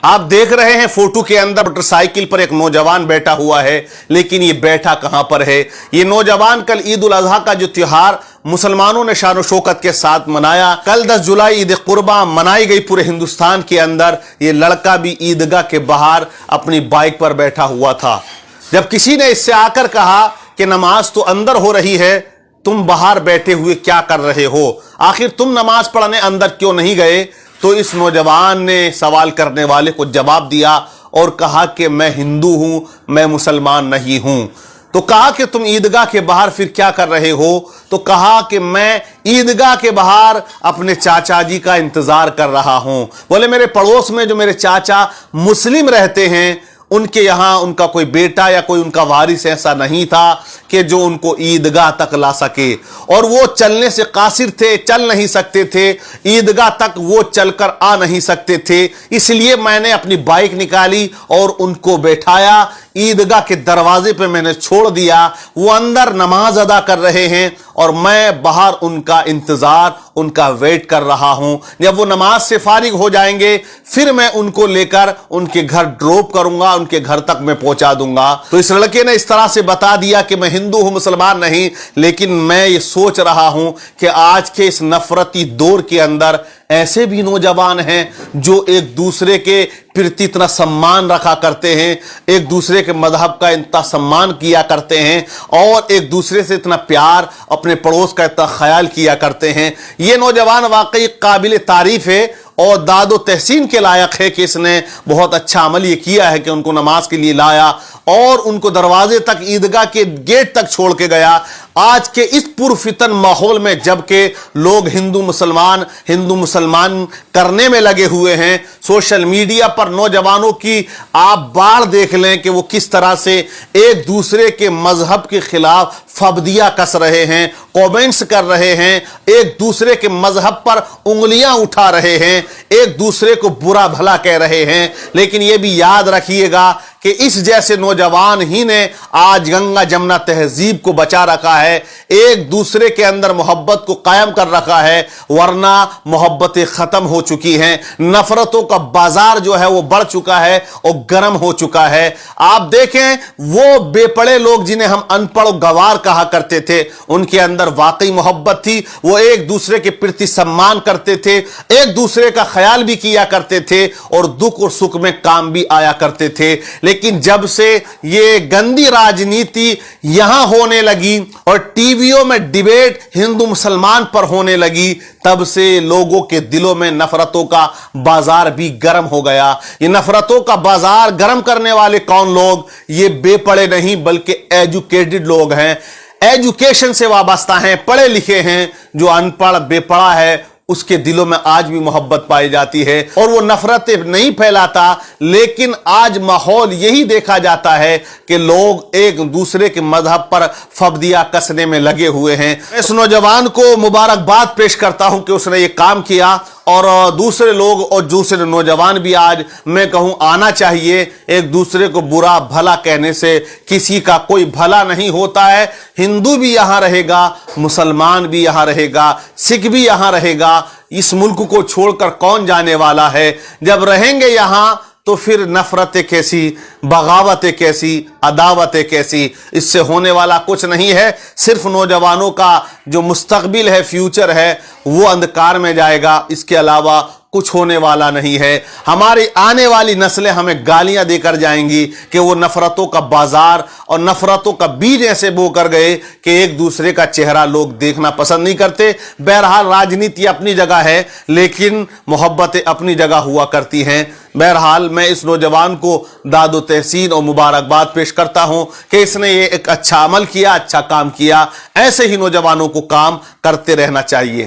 आप देख रहे हैं फोटो के अंदर मोटरसाइकिल पर एक नौजवान बैठा हुआ है, लेकिन ये बैठा कहां पर है? ये नौजवान कल ईद उल अजहा का जो त्योहार मुसलमानों ने शान शौकत के साथ मनाया, कल 10 जुलाई ईद कुर्बा मनाई गई पूरे हिंदुस्तान के अंदर। ये लड़का भी ईदगाह के बाहर अपनी बाइक पर बैठा हुआ था। जब किसी ने इससे आकर कहा कि नमाज तो अंदर हो रही है, तुम बाहर बैठे हुए क्या कर रहे हो? आखिर तुम नमाज पढ़ने अंदर क्यों नहीं गए? तो इस नौजवान ने सवाल करने वाले को जवाब दिया और कहा कि मैं हिंदू हूं, मैं मुसलमान नहीं हूं। तो कहा कि तुम ईदगाह के बाहर फिर क्या कर रहे हो? तो कहा कि मैं ईदगाह के बाहर अपने चाचा जी का इंतजार कर रहा हूं। बोले मेरे पड़ोस में जो मेरे चाचा मुस्लिम रहते हैं, उनके यहां उनका कोई बेटा या कोई उनका वारिस ऐसा नहीं था कि जो उनको ईदगाह तक ला सके, और वो चलने से कासिर थे, चल नहीं सकते थे, ईदगाह तक वो चलकर आ नहीं सकते थे। इसलिए मैंने अपनी बाइक निकाली और उनको बैठाया, ईदगाह के दरवाजे पे मैंने छोड़ दिया। वो अंदर नमाज अदा कर रहे हैं और मैं बाहर उनका इंतजार, उनका वेट कर रहा हूं। जब वो नमाज से फारिग हो जाएंगे फिर मैं उनको लेकर उनके घर ड्रॉप करूंगा, उनके घर तक मैं पहुंचा दूंगा। तो इस लड़के ने इस तरह से बता दिया कि मैं हिंदू हूं, मुसलमान नहीं, लेकिन मैं ये सोच रहा हूं कि आज के इस नफरती दौर के अंदर ऐसे भी नौजवान हैं जो एक दूसरे के प्रति इतना सम्मान रखा करते हैं, एक दूसरे के मजहब का इतना सम्मान किया करते हैं और एक दूसरे से इतना प्यार, अपने पड़ोस का इतना ख्याल किया करते हैं। ये नौजवान वाकई काबिल तारीफ है और दादो तहसीन के लायक है कि इसने बहुत अच्छा अमल ये किया है कि उनको नमाज के लिए लाया और उनको दरवाजे तक, ईदगाह के गेट तक छोड़ के गया। आज के इस पुरफितन माहौल में जबकि लोग हिंदू मुसलमान करने में लगे हुए हैं, सोशल मीडिया पर नौजवानों की आप बाढ़ देख लें कि वो किस तरह से एक दूसरे के मजहब के खिलाफ फब्दियां कस रहे हैं, कमेंट्स कर रहे हैं, एक दूसरे के मजहब पर उंगलियां उठा रहे हैं, एक दूसरे को बुरा भला कह रहे हैं। लेकिन यह भी याद रखिएगा कि इस जैसे नौजवान ही ने आज गंगा जमुना तहजीब को बचा रखा है, एक दूसरे के अंदर मोहब्बत को कायम कर रखा है, वरना मोहब्बतें खत्म हो चुकी हैं, नफरतों का बाजार जो है वो बढ़ चुका है और गर्म हो चुका है। आप देखें वो बेपड़े लोग जिन्हें हम अनपढ़ गवार कहा करते थे, उनके अंदर वाकई मोहब्बत थी, वो एक दूसरे के प्रति सम्मान करते थे, एक दूसरे का ख्याल भी किया करते थे और दुख और सुख में काम भी आया करते थे। लेकिन जब से ये गंदी राजनीति यहां होने लगी और टीवियों में डिबेट हिंदू मुसलमान पर होने लगी, तब से लोगों के दिलों में नफरतों का बाजार भी गर्म हो गया। ये नफरतों का बाजार गर्म करने वाले कौन लोग? ये बेपड़े नहीं बल्कि एजुकेटेड लोग हैं, एजुकेशन से वाबस्ता हैं, पढ़े लिखे हैं। जो अनपढ़ बेपड़ा है उसके दिलों में आज भी मोहब्बत पाई जाती है और वो नफरतें नहीं फैलाता। लेकिन आज माहौल यही देखा जाता है कि लोग एक दूसरे के मजहब पर फब्दियां कसने में लगे हुए हैं। इस नौजवान को मुबारकबाद पेश करता हूं कि उसने ये काम किया और दूसरे लोग और दूसरे नौजवान भी आज मैं कहूं आना चाहिए। एक दूसरे को बुरा भला कहने से किसी का कोई भला नहीं होता है। हिंदू भी यहां रहेगा, मुसलमान भी यहां रहेगा, सिख भी यहां रहेगा। इस मुल्क को छोड़कर कौन जाने वाला है? जब रहेंगे यहां तो फिर नफरतें कैसी, बगावतें कैसी, अदावतें कैसी? इससे होने वाला कुछ नहीं है। सिर्फ नौजवानों का जो मुस्तकबिल है, फ्यूचर है, वो अंधकार में जाएगा। इसके अलावा कुछ होने वाला नहीं है। हमारी आने वाली नस्लें हमें गालियां देकर जाएंगी कि वो नफरतों का बाजार और नफरतों का बीज ऐसे बो कर गए कि एक दूसरे का चेहरा लोग देखना पसंद नहीं करते। बहरहाल राजनीति अपनी जगह है, लेकिन मोहब्बतें अपनी जगह हुआ करती हैं। बहरहाल मैं इस नौजवान को दादो तहसीन और मुबारकबाद पेश करता हूं कि इसने ये एक अच्छा अमल किया, अच्छा काम किया। ऐसे ही नौजवानों को काम करते रहना चाहिए।